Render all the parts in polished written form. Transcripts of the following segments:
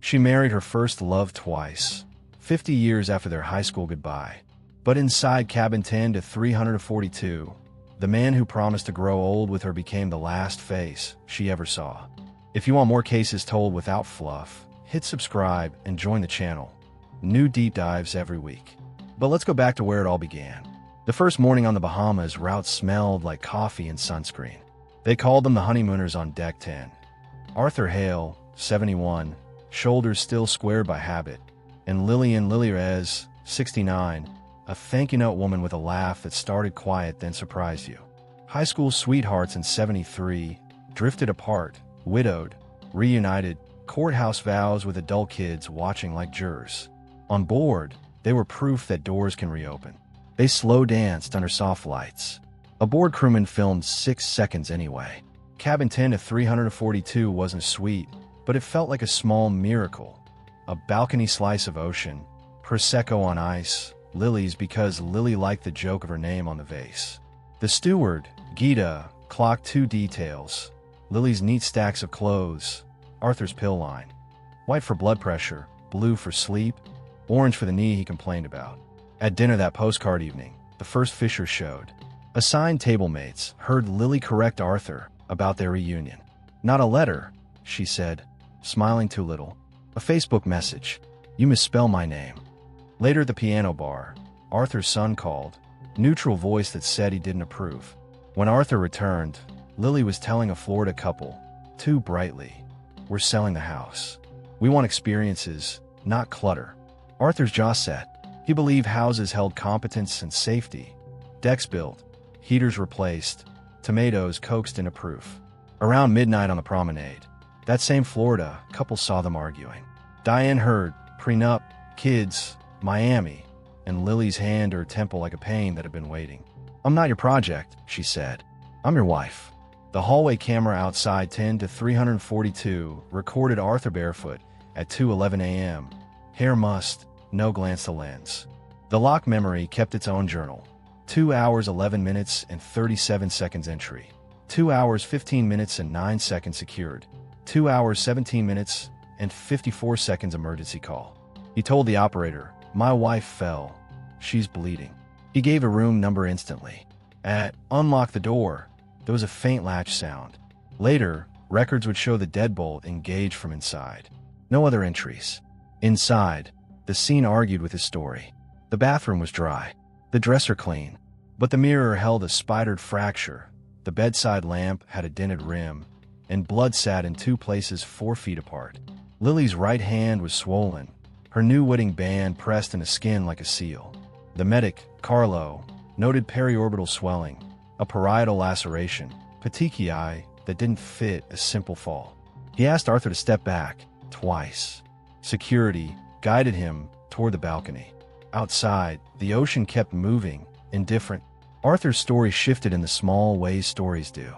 She married her first love twice, 50 years after their high school goodbye. But inside cabin 10 to 342, the man who promised to grow old with her became the last face she ever saw. If you want more cases told without fluff, hit subscribe and join the channel. New deep dives every week. But let's go back to where it all began. The first morning on the Bahamas, routes smelled like coffee and sunscreen. They called them the honeymooners on deck 10. Arthur Hale, 71, shoulders still squared by habit, and Lillian Lilierez, 69, a thank you note woman with a laugh that started quiet then surprised you. High school sweethearts in 73, drifted apart, widowed, reunited, courthouse vows with adult kids watching like jurors. On board, they were proof that doors can reopen. They slow danced under soft lights. A board crewman filmed 6 seconds anyway. Cabin 10 to 342 wasn't sweet, but it felt like a small miracle. A balcony slice of ocean, Prosecco on ice, lilies because Lily liked the joke of her name on the vase. The steward, Gita, clocked 2 details. Lily's neat stacks of clothes, Arthur's pill line. White for blood pressure, blue for sleep, orange for the knee he complained about. At dinner that postcard evening, the first Fisher showed. Assigned table mates heard Lily correct Arthur about their reunion. Not a letter, she said, smiling too little. A Facebook message. You misspell my name. Later at the piano bar, Arthur's son called, neutral voice that said he didn't approve. When Arthur returned, Lily was telling a Florida couple, too brightly, we're selling the house. We want experiences, not clutter. Arthur's jaw set. He believed houses held competence and safety. Decks built, heaters replaced, tomatoes coaxed into proof. Around midnight on the promenade, that same Florida couple saw them arguing. Diane heard, prenup, kids, Miami, and Lily's hand her temple like a pain that had been waiting. I'm not your project, she said. I'm your wife. The hallway camera outside 10 to 342 recorded Arthur barefoot at 2:11 a.m. Hair mussed, no glance to lens. The lock memory kept its own journal. 2 hours 11 minutes and 37 seconds entry. 2 hours 15 minutes and 9 seconds secured. 2 hours 17 minutes and 54 seconds emergency call. He told the operator, my wife fell. She's bleeding. He gave a room number instantly. At unlock the door, there was a faint latch sound. Later, records would show the deadbolt engaged from inside. No other entries. Inside, the scene argued with his story. The bathroom was dry, the dresser clean, but the mirror held a spidered fracture. The bedside lamp had a dented rim, and blood sat in 2 places 4 feet apart. Lily's right hand was swollen, her new wedding band pressed into skin like a seal. The medic, Carlo, noted periorbital swelling, a parietal laceration, petechiae that didn't fit a simple fall. He asked Arthur to step back, twice. Security guided him toward the balcony. Outside, the ocean kept moving, indifferent. Arthur's story shifted in the small ways stories do.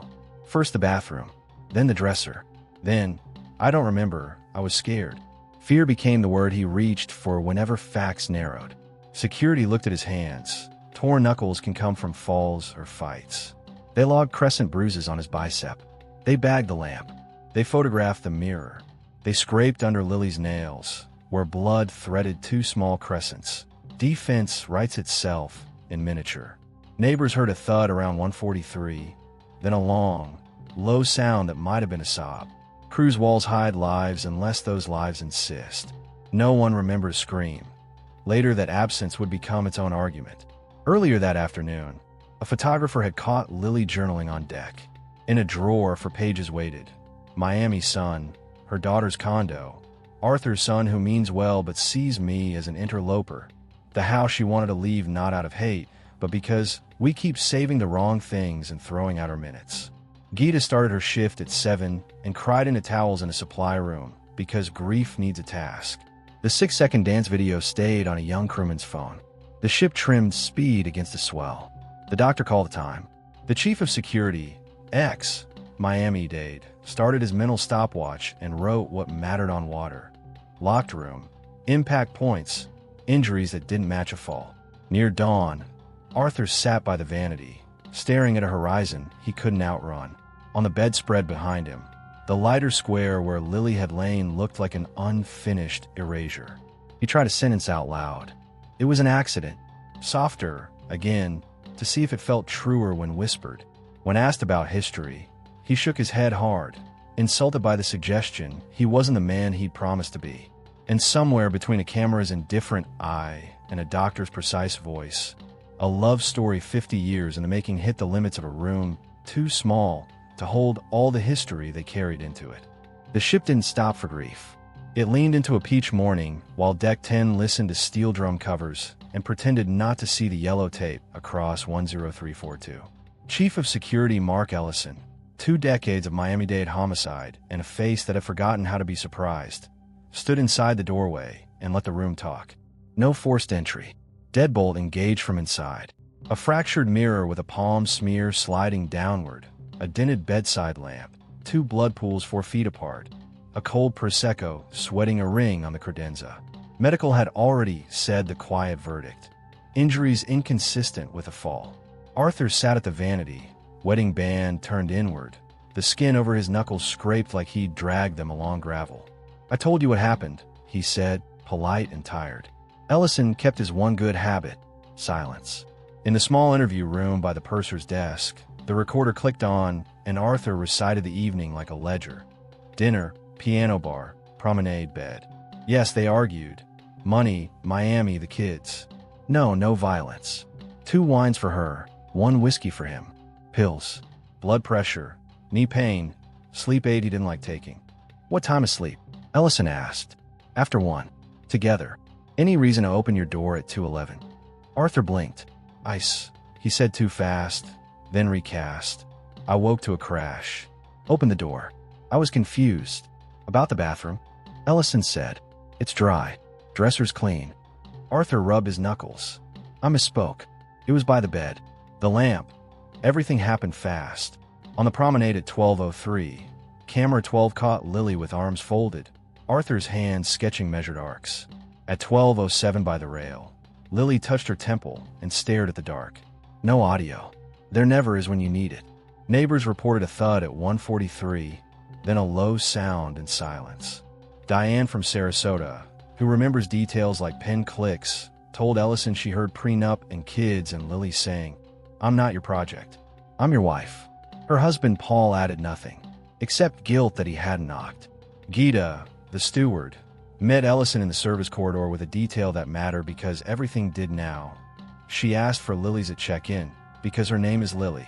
First the bathroom, then the dresser. Then, I don't remember, I was scared. Fear became the word he reached for whenever facts narrowed. Security looked at his hands. Torn knuckles can come from falls or fights. They logged crescent bruises on his bicep. They bagged the lamp. They photographed the mirror. They scraped under Lily's nails, where blood threaded 2 small crescents. Defense writes itself in miniature. Neighbors heard a thud around 143, then a long, low sound that might have been a sob. Cruise walls hide lives unless those lives insist. No one remembers scream. Later, that absence would become its own argument. Earlier that afternoon, a photographer had caught Lily journaling on deck. In a drawer for pages waited. Miami sun, her daughter's condo, Arthur's son who means well but sees me as an interloper, the house she wanted to leave not out of hate, but because we keep saving the wrong things and throwing out our minutes. Gita started her shift at 7 and cried into towels in a supply room because grief needs a task. The 6-second dance video stayed on a young crewman's phone. The ship trimmed speed against a swell. The doctor called the time. The chief of security, Miami-Dade, started his mental stopwatch and wrote what mattered on water. Locked room, impact points, injuries that didn't match a fall. Near dawn, Arthur sat by the vanity, staring at a horizon he couldn't outrun. On the bedspread behind him, The lighter square where Lily had lain looked like an unfinished erasure. He tried a sentence out loud. It was an accident. Softer, again, to see if it felt truer when whispered. When asked about history, he shook his head hard, insulted by the suggestion he wasn't the man he'd promised to be. And somewhere between a camera's indifferent eye and a doctor's precise voice, a love story 50 years in the making hit the limits of a room too small to hold all the history they carried into it. The ship didn't stop for grief. It leaned into a peach morning while Deck 10 listened to steel drum covers and pretended not to see the yellow tape across 10342. Chief of Security Mark Ellison, 2 decades of Miami-Dade homicide and a face that had forgotten how to be surprised, stood inside the doorway and let the room talk. No forced entry. Deadbolt engaged from inside. A fractured mirror with a palm smear sliding downward, a dented bedside lamp, 2 blood pools 4 feet apart, a cold Prosecco sweating a ring on the credenza. Medical had already said the quiet verdict. Injuries inconsistent with a fall. Arthur sat at the vanity, wedding band turned inward, the skin over his knuckles scraped like he'd dragged them along gravel. "I told you what happened," he said, polite and tired. Ellison kept his one good habit, silence. In the small interview room by the purser's desk, the recorder clicked on, and Arthur recited the evening like a ledger. Dinner, piano bar, promenade bed. Yes, they argued. Money, Miami, the kids. No violence. 2 wines for her, 1 whiskey for him. Pills, blood pressure, knee pain, sleep aid he didn't like taking. "What time asleep?" Ellison asked. "After 1. Together. Any reason to open your door at 2:11? Arthur blinked. "Ice," he said too fast, then recast. "I woke to a crash. Opened the door. I was confused. About the bathroom?" Ellison said. "It's dry. Dresser's clean." Arthur rubbed his knuckles. "I misspoke. It was by the bed. The lamp. Everything happened fast. On the promenade at 12:03, camera 12 caught Lily with arms folded, Arthur's hands sketching measured arcs. At 12:07 by the rail, Lily touched her temple and stared at the dark. No audio. There never is when you need it. Neighbors reported a thud at 1:43, then a low sound and silence. Diane from Sarasota, who remembers details like pen clicks, told Ellison she heard prenup and kids and Lily saying, "I'm not your project. I'm your wife." Her husband Paul added nothing, except guilt that he hadn't knocked. Gita, the steward, met Ellison in the service corridor with a detail that mattered because everything did now. She asked for Lily's at check-in, because her name is Lily.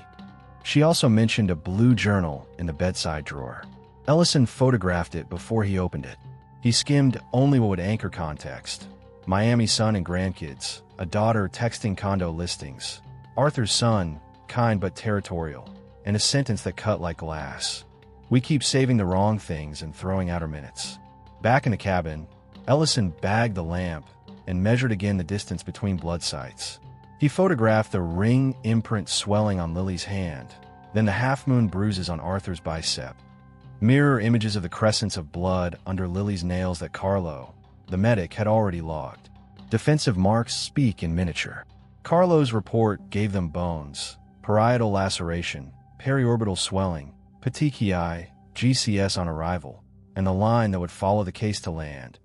She also mentioned a blue journal in the bedside drawer. Ellison photographed it before he opened it. He skimmed only what would anchor context. Miami son and grandkids, a daughter texting condo listings, Arthur's son, kind but territorial, and a sentence that cut like glass. "We keep saving the wrong things and throwing out our minutes." Back in the cabin, Ellison bagged the lamp and measured again the distance between blood sites. He photographed the ring imprint swelling on Lily's hand, then the half-moon bruises on Arthur's bicep. Mirror images of the crescents of blood under Lily's nails that Carlo, the medic, had already logged. Defensive marks speak in miniature. Carlo's report gave them bones, parietal laceration, periorbital swelling, petechiae, GCS on arrival, and the line that would follow the case to land.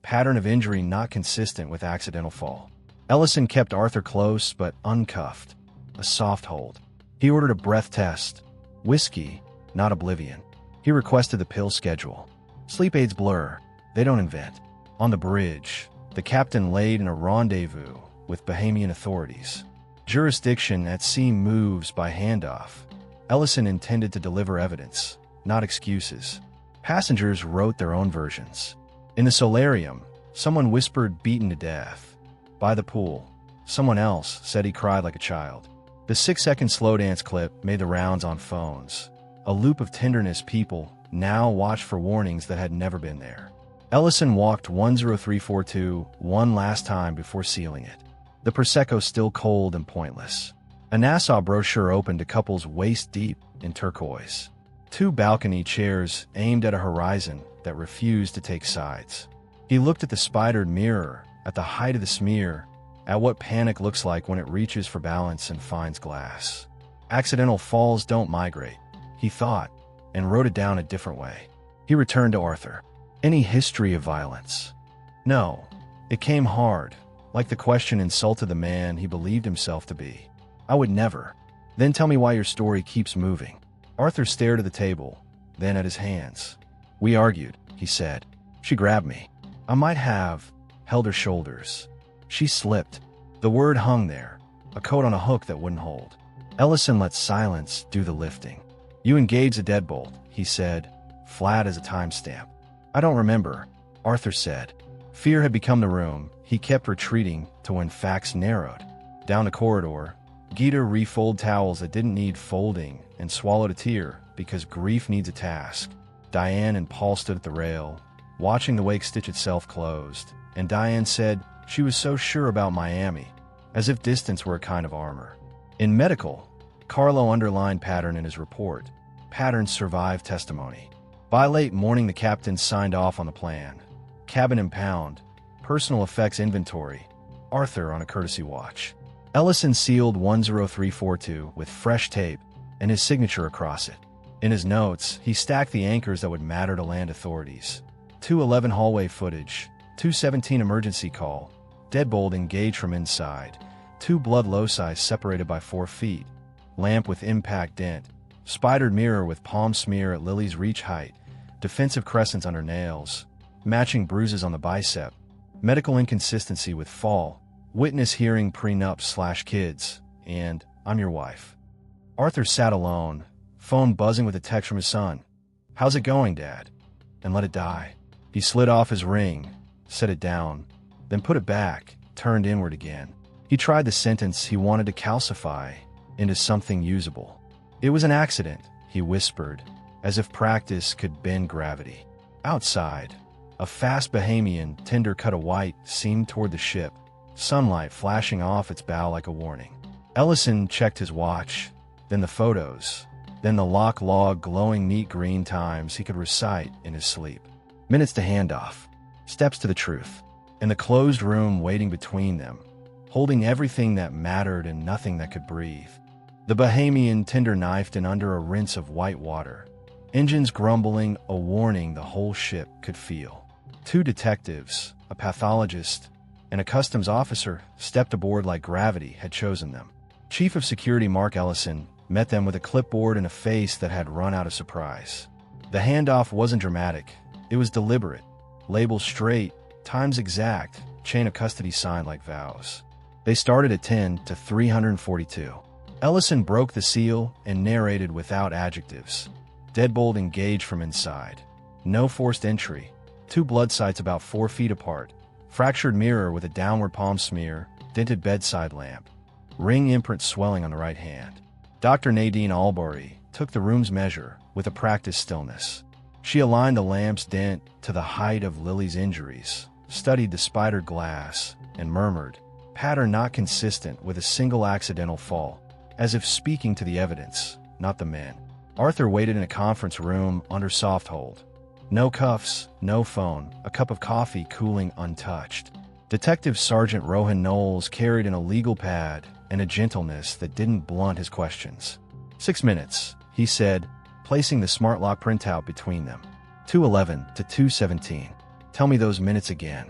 Pattern of injury not consistent with accidental fall. Ellison kept Arthur close but uncuffed. A soft hold. He ordered a breath test. Whiskey, not oblivion. He requested the pill schedule. Sleep aids blur. They don't invent. On the bridge, the captain laid in a rendezvous with Bahamian authorities. Jurisdiction at sea moves by handoff. Ellison intended to deliver evidence, not excuses. Passengers wrote their own versions. In the solarium, someone whispered beaten to death. By the pool, someone else said he cried like a child. The 6-second slow dance clip made the rounds on phones. A loop of tenderness people now watched for warnings that had never been there. Ellison walked 10342 one last time before sealing it. The Prosecco still cold and pointless. A Nassau brochure opened to couples waist-deep in turquoise. 2 balcony chairs aimed at a horizon that refused to take sides. He looked at the spidered mirror, at the height of the smear, at what panic looks like when it reaches for balance and finds glass. Accidental falls don't migrate, he thought, and wrote it down a different way. He returned to Arthur. Any history of violence? No. It came hard, like the question insulted the man he believed himself to be. I would never. Then tell me why your story keeps moving. Arthur stared at the table, then at his hands. We argued, he said. She grabbed me. I might have held her shoulders. She slipped. The word hung there, a coat on a hook that wouldn't hold. Ellison let silence do the lifting. You engaged a deadbolt, he said, flat as a timestamp. I don't remember, Arthur said. Fear had become the room. He kept retreating to when facts narrowed. Down the corridor, Gita refolded towels that didn't need folding and swallowed a tear because grief needs a task. Diane and Paul stood at the rail, watching the wake stitch itself closed, and Diane said she was so sure about Miami, as if distance were a kind of armor. In medical, Carlo underlined pattern in his report. Patterns survive testimony. By late morning, the captain signed off on the plan. Cabin impound, personal effects inventory, Arthur on a courtesy watch. Ellison sealed 10342 with fresh tape and his signature across it. In his notes, he stacked the anchors that would matter to land authorities. 211 hallway footage, 217 emergency call, deadbolt engaged from inside, 2 blood loci separated by 4 feet, lamp with impact dent, spidered mirror with palm smear at Lily's reach height, defensive crescents under nails, matching bruises on the bicep, medical inconsistency with fall, witness hearing prenup/kids, and I'm your wife. Arthur sat alone, phone buzzing with a text from his son. How's it going, Dad? And let it die. He slid off his ring, set it down, then put it back, turned inward again. He tried the sentence he wanted to calcify into something usable. It was an accident, he whispered, as if practice could bend gravity. Outside, a fast Bahamian tender cut of white seemed toward the ship, sunlight flashing off its bow like a warning. Ellison checked his watch, then the photos, then the lock log glowing neat green times he could recite in his sleep. Minutes to handoff, steps to the truth, and the closed room waiting between them, holding everything that mattered and nothing that could breathe. The Bahamian tender knifed in under a rinse of white water, engines grumbling, a warning the whole ship could feel. 2 detectives, a pathologist, and a customs officer stepped aboard like gravity had chosen them. Chief of Security Mark Ellison met them with a clipboard and a face that had run out of surprise. The handoff wasn't dramatic. It was deliberate. Labels straight, times exact, chain of custody signed like vows. They started at 10 to 342. Ellison broke the seal and narrated without adjectives. Deadbolt engaged from inside. No forced entry. 2 blood sites about 4 feet apart. Fractured mirror with a downward palm smear. Dented bedside lamp. Ring imprint swelling on the right hand. Dr. Nadine Albury took the room's measure with a practiced stillness. She aligned the lamp's dent to the height of Lily's injuries, studied the spidered glass, and murmured, pattern not consistent with a single accidental fall, as if speaking to the evidence, not the men. Arthur waited in a conference room under soft hold. No cuffs, no phone, a cup of coffee cooling untouched. Detective Sergeant Rohan Knowles carried an illegal pad and a gentleness that didn't blunt his questions. 6 minutes, he said, placing the smart lock printout between them. 211 to 217. Tell me those minutes again.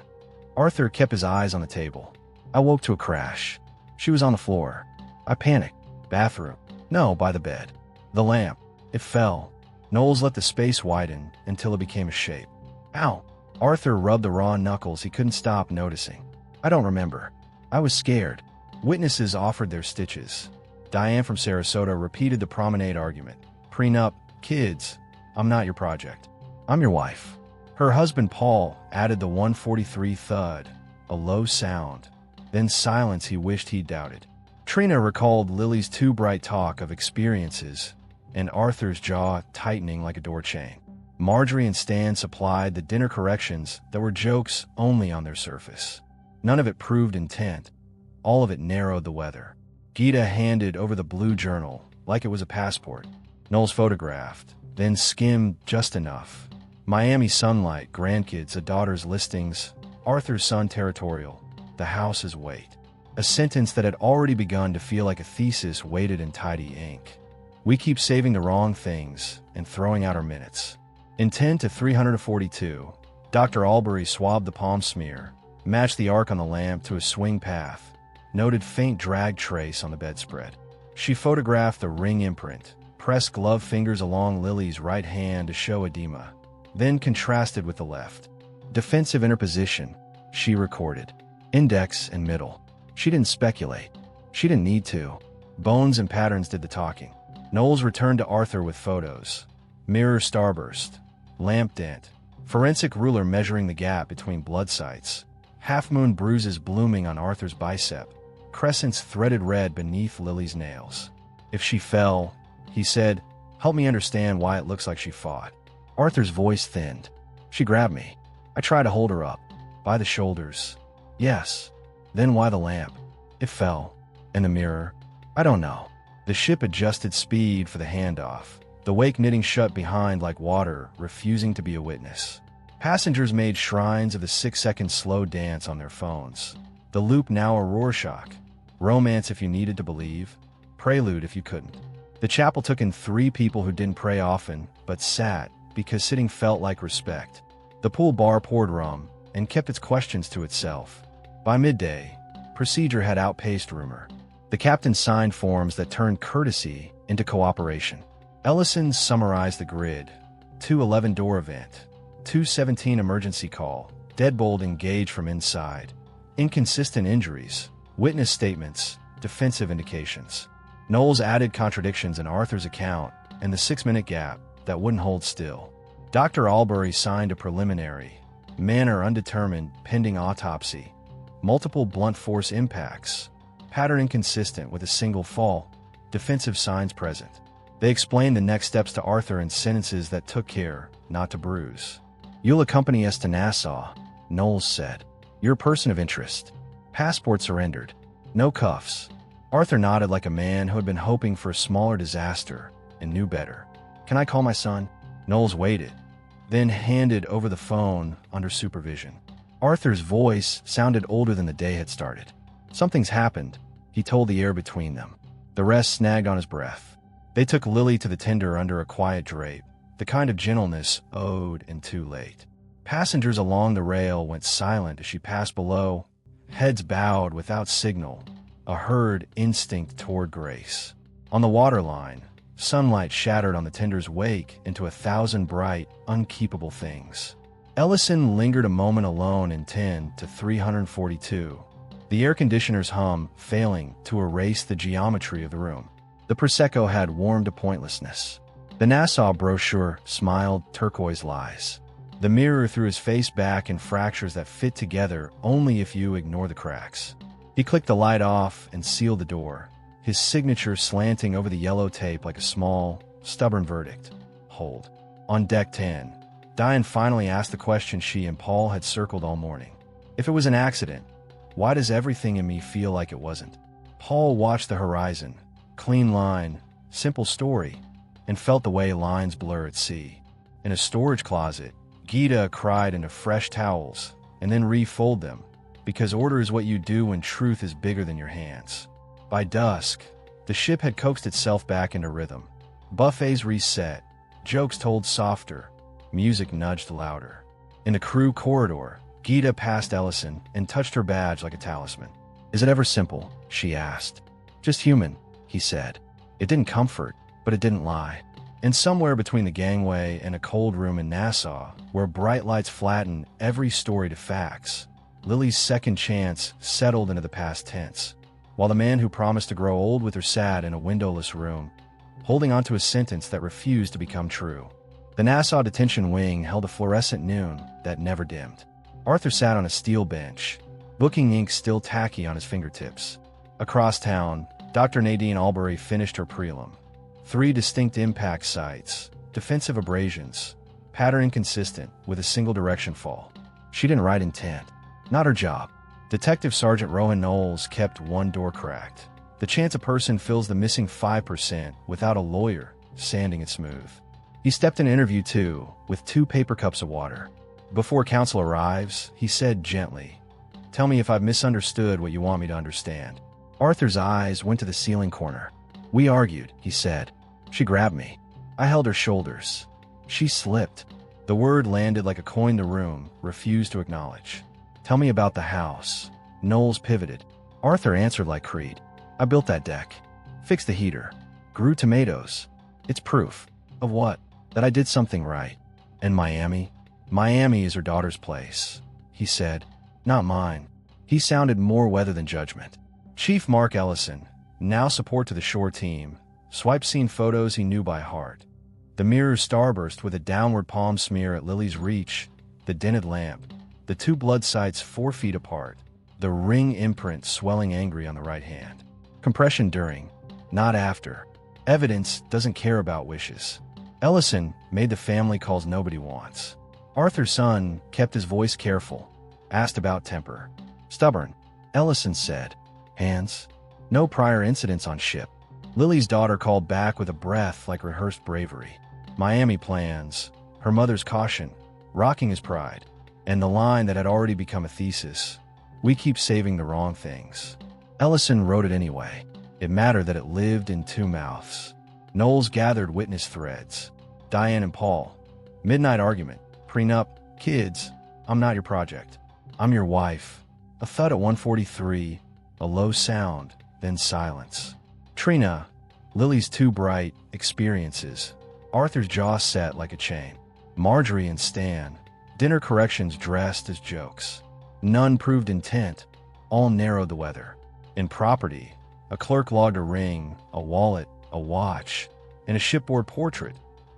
Arthur kept his eyes on the table. I woke to a crash. She was on the floor. I panicked. Bathroom. No, by the bed. The lamp. It fell. Knowles let the space widen until it became a shape. Ow! Arthur rubbed the raw knuckles he couldn't stop noticing. I don't remember. I was scared. Witnesses offered their stitches. Diane from Sarasota repeated the promenade argument. Prenup, kids, I'm not your project. I'm your wife. Her husband Paul added the 143 thud, a low sound, then silence he wished he'd doubted. Trina recalled Lily's too bright talk of experiences, and Arthur's jaw tightening like a door chain. Marjorie and Stan supplied the dinner corrections that were jokes only on their surface. None of it proved intent. All of it narrowed the weather. Gita handed over the blue journal like it was a passport. Knowles photographed, then skimmed just enough. Miami sunlight, grandkids, a daughter's listings, Arthur's son territorial, the house's weight. A sentence that had already begun to feel like a thesis weighted in tidy ink. We keep saving the wrong things and throwing out our minutes. In 10 to 342, Dr. Albury swabbed the palm smear, matched the arc on the lamp to a swing path, noted faint drag trace on the bedspread. She photographed the ring imprint, pressed glove fingers along Lily's right hand to show edema, then contrasted with the left. Defensive interposition, she recorded. Index and middle. She didn't speculate. She didn't need to. Bones and patterns did the talking. Knowles returned to Arthur with photos. Mirror starburst. Lamp dent. Forensic ruler measuring the gap between blood sites. Half-moon bruises blooming on Arthur's bicep. Crescents threaded red beneath Lily's nails. If she fell, he said, help me understand why it looks like she fought. Arthur's voice thinned. She grabbed me. I tried to hold her up. By the shoulders. Yes. Then why the lamp? It fell. And the mirror? I don't know. The ship adjusted speed for the handoff, the wake knitting shut behind like water, refusing to be a witness. Passengers made shrines of the 6-second slow dance on their phones. The loop now a Rorschach. Romance if you needed to believe. Prelude if you couldn't. The chapel took in 3 people who didn't pray often, but sat, because sitting felt like respect. The pool bar poured rum, and kept its questions to itself. By midday, procedure had outpaced rumor. The captain signed forms that turned courtesy into cooperation. Ellison summarized the grid. 211 door event. 217 emergency call. Deadbolt engaged from inside. Inconsistent injuries. Witness statements. Defensive indications. Knowles added contradictions in Arthur's account and the 6-minute gap that wouldn't hold still. Dr. Albury signed a preliminary. Manner undetermined, pending autopsy. Multiple blunt force impacts. Pattern inconsistent with a single fall. Defensive signs present. They explained the next steps to Arthur in sentences that took care not to bruise. You'll accompany us to Nassau, Knowles said. You're a person of interest. Passport surrendered. No cuffs. Arthur nodded like a man who had been hoping for a smaller disaster and knew better. Can I call my son? Knowles waited, then handed over the phone under supervision. Arthur's voice sounded older than the day had started. Something's happened, he told the air between them. The rest snagged on his breath. They took Lily to the tender under a quiet drape, the kind of gentleness owed and too late. Passengers along the rail went silent as she passed below, heads bowed without signal, a herd instinct toward grace. On the waterline, sunlight shattered on the tender's wake into 1,000 bright, unkeepable things. Ellison lingered a moment alone in 10 to 342, the air conditioner's hum failing to erase the geometry of the room. The Prosecco had warmed to pointlessness. The Nassau brochure smiled turquoise lies. The mirror threw his face back in fractures that fit together only if you ignore the cracks. He clicked the light off and sealed the door, his signature slanting over the yellow tape like a small, stubborn verdict. Hold. On deck 10, Diane finally asked the question she and Paul had circled all morning. If it was an accident, why does everything in me feel like it wasn't? Paul watched the horizon, clean line, simple story, and felt the way lines blur at sea. In a storage closet, Gita cried into fresh towels and then refold them, because order is what you do when truth is bigger than your hands. By dusk, the ship had coaxed itself back into rhythm. Buffets reset, jokes told softer, music nudged louder. In the crew corridor, Gita passed Ellison and touched her badge like a talisman. Is it ever simple? She asked. Just human, he said. It didn't comfort, but it didn't lie. And somewhere between the gangway and a cold room in Nassau, where bright lights flattened every story to facts, Lily's second chance settled into the past tense, while the man who promised to grow old with her sat in a windowless room, holding onto a sentence that refused to become true. The Nassau detention wing held a fluorescent noon that never dimmed. Arthur sat on a steel bench, booking ink still tacky on his fingertips. Across town, Dr. Nadine Albury finished her prelim. 3 distinct impact sites, defensive abrasions, pattern inconsistent with a single direction fall. She didn't write intent. Not her job. Detective Sergeant Rowan Knowles kept one door cracked. The chance a person fills the missing 5% without a lawyer sanding it smooth. He stepped in interview 2 with 2 paper cups of water. Before counsel arrives, he said gently, "Tell me if I've misunderstood what you want me to understand." Arthur's eyes went to the ceiling corner. "We argued," he said. She grabbed me. I held her shoulders. She slipped. The word landed like a coin the room refused to acknowledge. Tell me about the house. Knowles pivoted. Arthur answered like Creed. I built that deck. Fixed the heater. Grew tomatoes. It's proof. Of what? That I did something right. And Miami? Miami is her daughter's place, he said. Not mine. He sounded more weather than judgment. Chief Mark Ellison, now support to the shore team, swiped scene photos he knew by heart. The mirror's starburst with a downward palm smear at Lily's reach, the dented lamp, the two blood sites 4 feet apart, the ring imprint swelling angry on the right hand. Compression during, not after. Evidence doesn't care about wishes. Ellison made the family calls nobody wants. Arthur's son kept his voice careful, asked about temper. Stubborn, Ellison said. Hands? No prior incidents on ship. Lily's daughter called back with a breath like rehearsed bravery. Miami plans, her mother's caution, rocking his pride, and the line that had already become a thesis. We keep saving the wrong things. Ellison wrote it anyway. It mattered that it lived in 2 mouths. Knowles gathered witness threads. Diane and Paul. Midnight argument. Prenup. Kids. I'm not your project. I'm your wife. A thud at 1:43. A low sound, then silence. Trina. Lily's too bright. Experiences. Arthur's jaw set like a chain. Marjorie and Stan. Dinner corrections dressed as jokes. None proved intent. All narrowed the weather. In property, a clerk logged a ring, a wallet, a watch, and a shipboard portrait.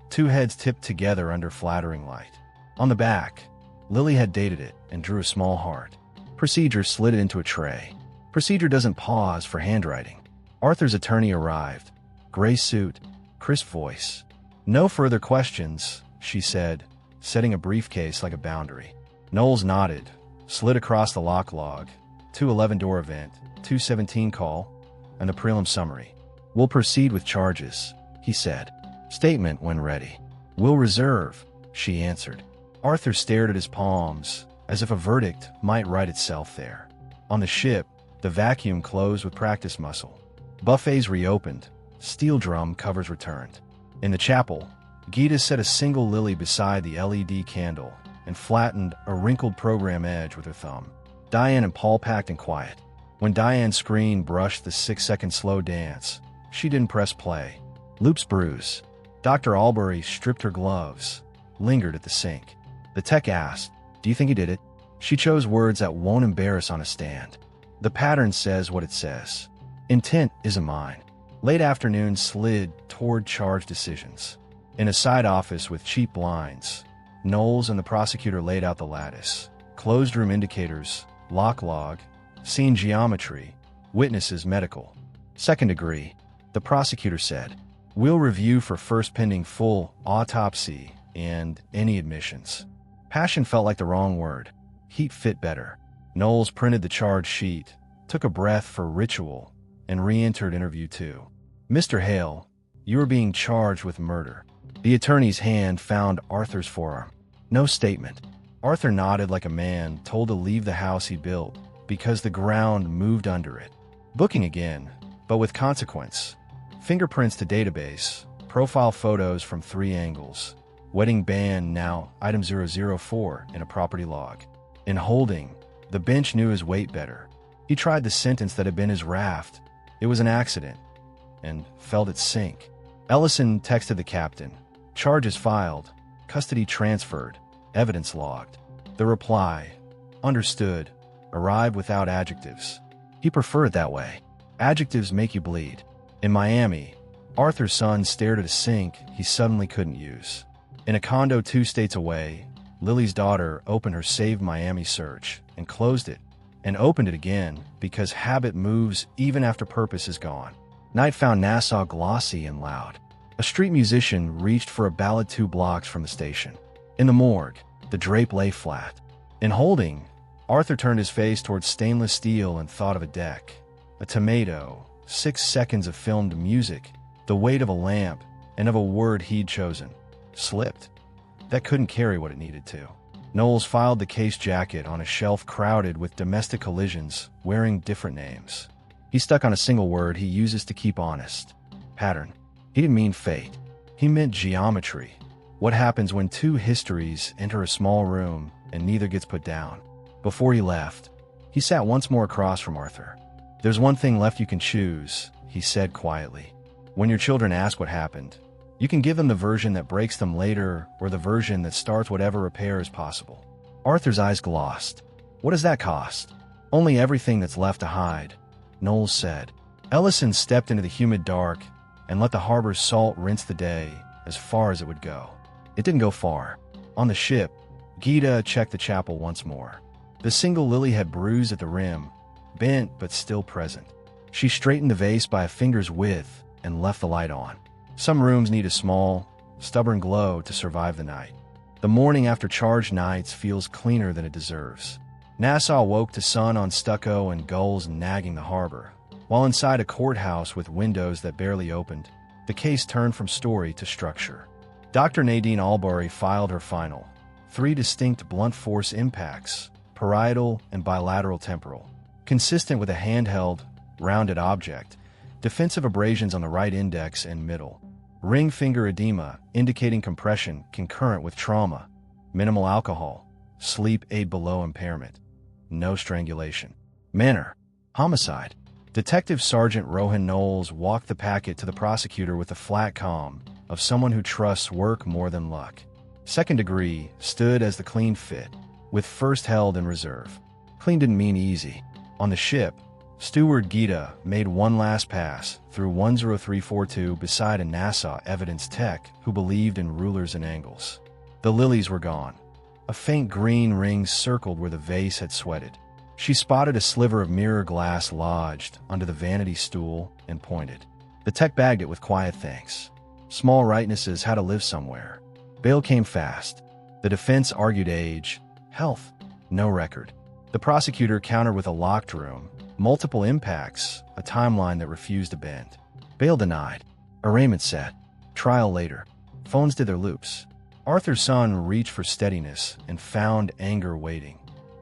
2 heads tipped together under flattering light. On the back, Lily had dated it and drew a small heart. Procedure slid it into a tray. Procedure doesn't pause for handwriting. Arthur's attorney arrived. Gray suit, crisp voice. No further questions, she said, setting a briefcase like a boundary. Knowles nodded, slid across the lock log, 211 door event, 217 call, and the prelim summary. We'll proceed with charges, he said. Statement when ready. We'll reserve, she answered. Arthur stared at his palms, as if a verdict might write itself there. On the ship, the vacuum closed with practice muscle. Buffets reopened, steel drum covers returned. In the chapel, Gita set a single lily beside the LED candle and flattened a wrinkled program edge with her thumb. Diane and Paul packed in quiet. When Diane's screen brushed the 6-second slow dance, she didn't press play. Loops bruise. Dr. Albury stripped her gloves, lingered at the sink. The tech asked, "Do you think he did it?" She chose words that won't embarrass on a stand. The pattern says what it says. Intent isn't mine. Late afternoon slid toward charge decisions. In a side office with cheap blinds, Knowles and the prosecutor laid out the lattice. Closed room indicators, lock log, scene geometry, witnesses medical. Second degree, the prosecutor said. We'll review for first pending full autopsy and any admissions. Passion felt like the wrong word. Heat fit better. Knowles printed the charge sheet, took a breath for ritual, and re-entered interview 2. Mr. Hale, you are being charged with murder. The attorney's hand found Arthur's forearm. No statement. Arthur nodded like a man told to leave the house he built because the ground moved under it. Booking again, but with consequence. Fingerprints to database, profile photos from 3 angles. Wedding band now item 004 in a property log. In holding, the bench knew his weight better. He tried the sentence that had been his raft. It was an accident, and felt it sink. Ellison texted the captain. Charges filed, custody transferred, evidence logged. The reply, understood, arrived without adjectives. He preferred it that way. Adjectives make you bleed. In Miami, Arthur's son stared at a sink he suddenly couldn't use. In a condo 2 states away, Lily's daughter opened her Save Miami search and closed it, and opened it again because habit moves even after purpose is gone. Night found Nassau glossy and loud. A street musician reached for a ballad 2 blocks from the station. In the morgue, the drape lay flat. In holding, Arthur turned his face towards stainless steel and thought of a deck, a tomato, 6 seconds of filmed music, the weight of a lamp, and of a word he'd chosen. Slipped. That couldn't carry what it needed to. Knowles filed the case jacket on a shelf crowded with domestic collisions, wearing different names. He stuck on a single word he uses to keep honest. Pattern. He didn't mean fate. He meant geometry. What happens when two histories enter a small room and neither gets put down? Before he left, he sat once more across from Arthur. "There's one thing left you can choose," he said quietly. "When your children ask what happened, you can give them the version that breaks them later or the version that starts whatever repair is possible." Arthur's eyes glossed. "What does that cost?" "Only everything that's left to hide," Knowles said. Ellison stepped into the humid dark and let the harbor's salt rinse the day as far as it would go. It didn't go far. On the ship, Gita checked the chapel once more. The single lily had bruised at the rim, bent but still present. She straightened the vase by a finger's width and left the light on. Some rooms need a small, stubborn glow to survive the night. The morning after charged nights feels cleaner than it deserves. Nassau woke to sun on stucco and gulls nagging the harbor. While inside a courthouse with windows that barely opened, the case turned from story to structure. Dr. Nadine Albury filed her final. 3 distinct blunt force impacts, parietal and bilateral temporal, consistent with a handheld, rounded object, defensive abrasions on the right index and middle, ring finger edema indicating compression concurrent with trauma, minimal alcohol, sleep aid below impairment, no strangulation. Manner: homicide. Detective Sergeant Rohan Knowles walked the packet to the prosecutor with the flat calm of someone who trusts work more than luck. Second degree stood as the clean fit, with first held in reserve. Clean didn't mean easy. On the ship, Steward Gita made one last pass through 10342 beside a NASA evidence tech who believed in rulers and angles. The lilies were gone. A faint green ring circled where the vase had sweated. She spotted a sliver of mirror glass lodged under the vanity stool and pointed. The tech bagged it with quiet thanks. Small rightnesses had to live somewhere. Bail came fast. The defense argued age, health, no record. The prosecutor countered with a locked room, multiple impacts, a timeline that refused to bend. Bail denied. Arraignment set. Trial later. Phones did their loops. Arthur's son reached for steadiness and found anger waiting.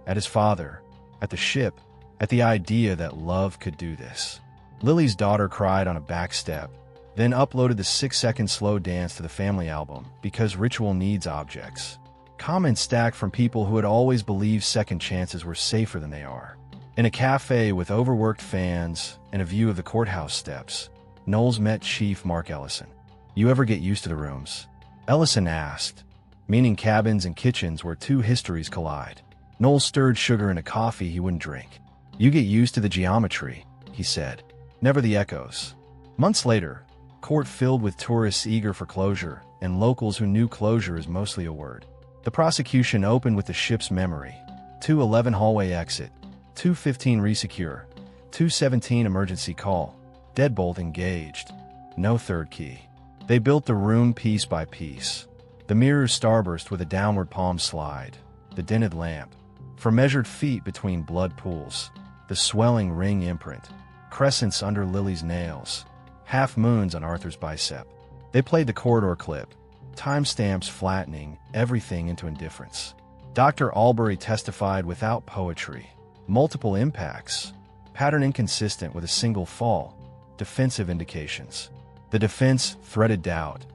At his father, at the ship, at the idea that love could do this. Lily's daughter cried on a back step, then uploaded the 6-second slow dance to the family album because ritual needs objects. Comments stacked from people who had always believed second chances were safer than they are. In a cafe with overworked fans and a view of the courthouse steps, Knowles met Chief Mark Ellison. "You ever get used to the rooms?" Ellison asked, meaning cabins and kitchens where two histories collide. Knowles stirred sugar in a coffee he wouldn't drink. "You get used to the geometry," he said. "Never the echoes." Months later, court filled with tourists eager for closure and locals who knew closure is mostly a word. The prosecution opened with the ship's memory. 211 hallway exit, 215 resecure, 217 emergency call, deadbolt engaged, no third key. They built the room piece by piece. The mirror's starburst with a downward palm slide, the dented lamp, for measured feet between blood pools, the swelling ring imprint, crescents under Lily's nails, half moons on Arthur's bicep. They played the corridor clip, timestamps flattening everything into indifference. Dr. Albury testified without poetry, multiple impacts, pattern inconsistent with a single fall, defensive indications. The defense threaded doubt,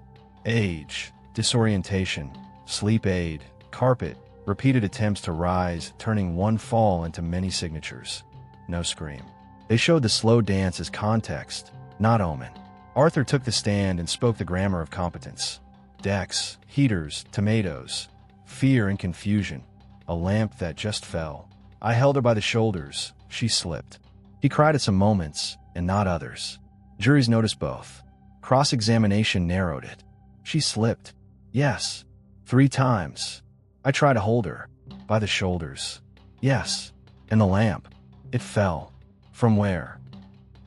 age, disorientation, sleep aid, carpet, repeated attempts to rise, turning one fall into many signatures. No scream. They showed the slow dance as context, not omen. Arthur took the stand and spoke the grammar of competence. Decks, heaters, tomatoes, fear and confusion, a lamp that just fell. I held her by the shoulders. She slipped. He cried at some moments, and not others. Juries noticed both. Cross-examination narrowed it. She slipped. Yes. 3 times. I tried to hold her. By the shoulders. Yes. And the lamp. It fell. From where?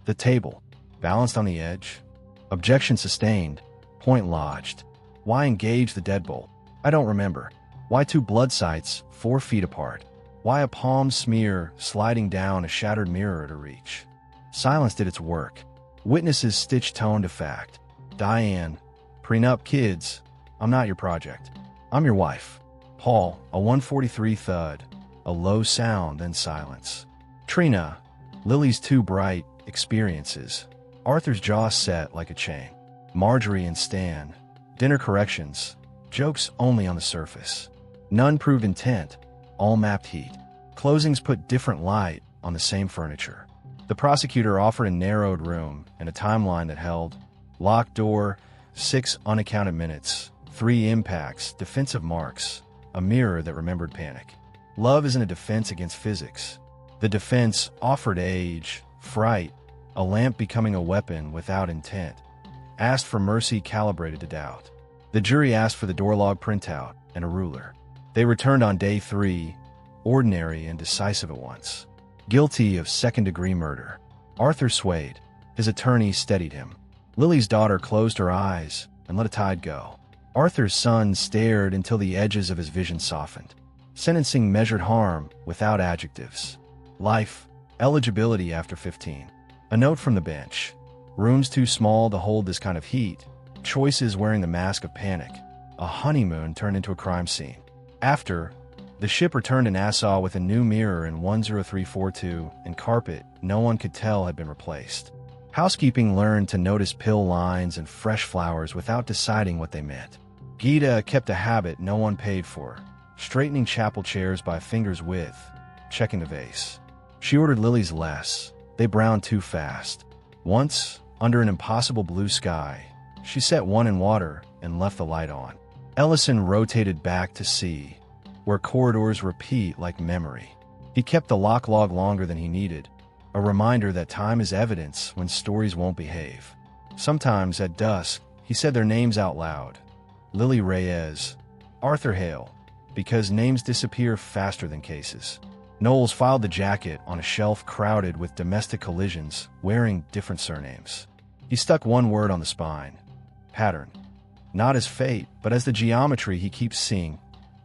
The table. Balanced on the edge. Objection sustained. Point lodged. Why engage the deadbolt? I don't remember. Why 2 blood sites 4 feet apart? Why a palm smear sliding down a shattered mirror at her reach? Silence did its work. Witnesses stitched tone to fact. Diane. Prenup kids. I'm not your project. I'm your wife. Paul, a 143 thud, a low sound, then silence. Trina, Lily's 2 bright experiences. Arthur's jaw set like a chain. Marjorie and Stan. Dinner corrections. Jokes only on the surface. None proved intent. All mapped heat. Closings put different light on the same furniture. The prosecutor offered a narrowed room and a timeline that held locked door, 6 unaccounted minutes, 3 impacts, defensive marks, a mirror that remembered panic. Love isn't a defense against physics. The defense offered age, fright, a lamp becoming a weapon without intent. Asked for mercy calibrated to doubt. The jury asked for the door log printout and a ruler. They returned on day 3, ordinary and decisive at once. Guilty of second-degree murder. Arthur swayed. His attorney steadied him. Lily's daughter closed her eyes and let a tide go. Arthur's son stared until the edges of his vision softened. Sentencing measured harm without adjectives. Life, eligibility after 15. A note from the bench. Rooms too small to hold this kind of heat. Choices wearing the mask of panic. A honeymoon turned into a crime scene. After, the ship returned to Nassau with a new mirror in 10342 and carpet no one could tell had been replaced. Housekeeping learned to notice pill lines and fresh flowers without deciding what they meant. Gita kept a habit no one paid for, straightening chapel chairs by a finger's width, checking the vase. She ordered lilies less. They browned too fast. Once, under an impossible blue sky, she set one in water and left the light on. Ellison rotated back to sea, where corridors repeat like memory. He kept the lock log longer than he needed, a reminder that time is evidence when stories won't behave. Sometimes, at dusk, he said their names out loud. Lily Reyes, Arthur Hale, because names disappear faster than cases. Knowles filed the jacket on a shelf crowded with domestic collisions, wearing different surnames. He stuck one word on the spine. Pattern. Not as fate, but as the geometry he keeps seeing.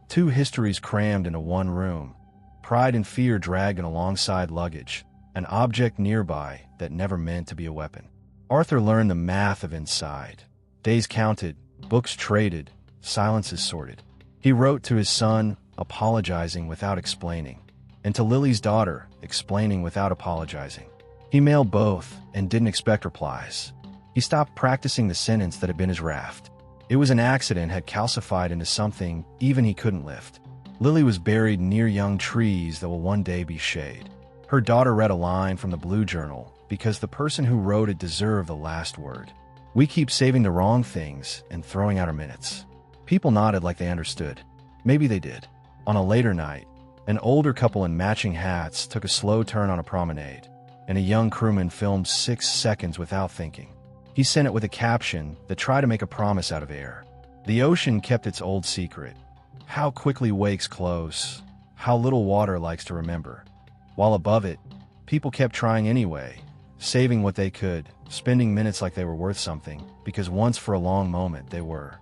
2 histories crammed into one room. Pride and fear dragged in alongside luggage. An object nearby that never meant to be a weapon. Arthur learned the math of inside. Days counted, books traded, silences sorted. He wrote to his son, apologizing without explaining, and to Lily's daughter, explaining without apologizing. He mailed both and didn't expect replies. He stopped practicing the sentence that had been his raft. It was an accident had calcified into something even he couldn't lift. Lily was buried near young trees that will one day be shade. Her daughter read a line from the Blue Journal because the person who wrote it deserved the last word. We keep saving the wrong things and throwing out our minutes. People nodded like they understood. Maybe they did. On a later night, an older couple in matching hats took a slow turn on a promenade, and a young crewman filmed 6 seconds without thinking. He sent it with a caption that tried to make a promise out of air. The ocean kept its old secret. How quickly wakes close. How little water likes to remember. While above it, people kept trying anyway, saving what they could, spending minutes like they were worth something, because once for a long moment they were.